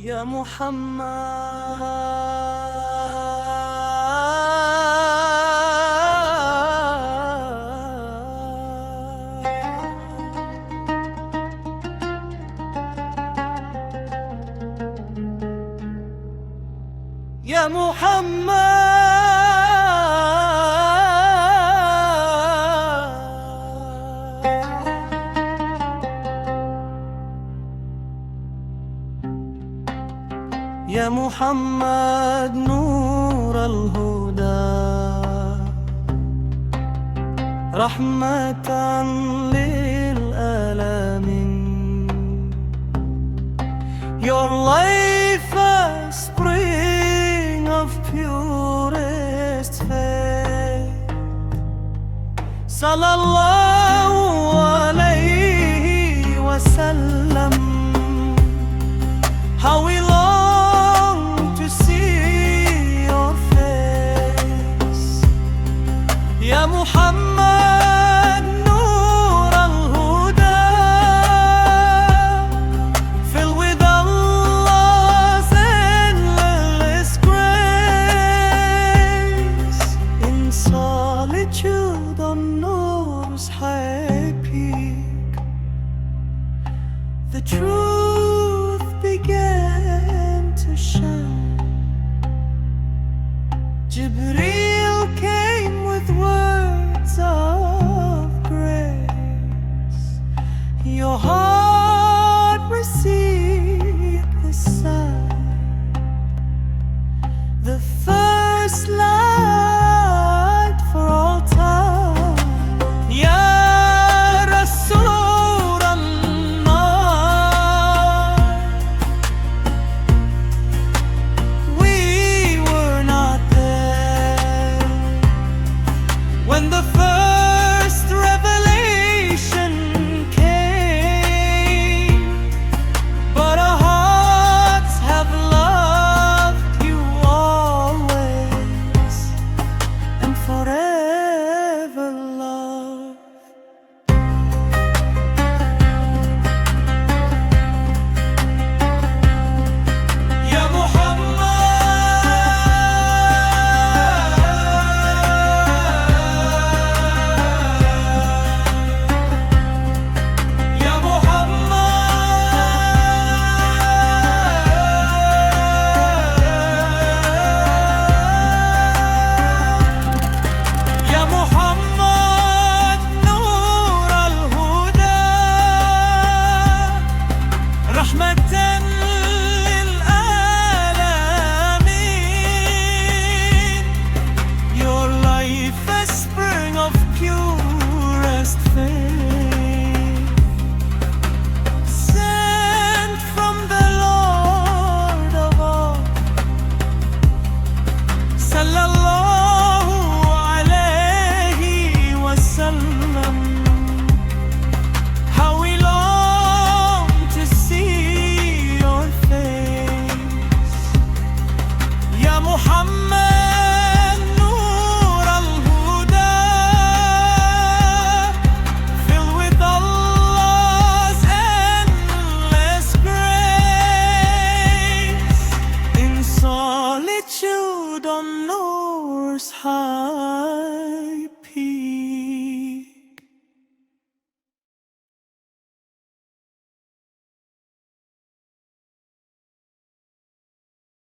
يا محمد يا يا محمد نور الهدى رحمة للعالمين. Your life a spring of purest faith. Sallallahu alayhi wa sallam. How we long to see your face, Ya Muhammad Nur al-Huda, filled with Allah's endless grace. In solitude on Nur's high peak, the truth began to shine. Jibreel came with words of grace. Your heart received the sign.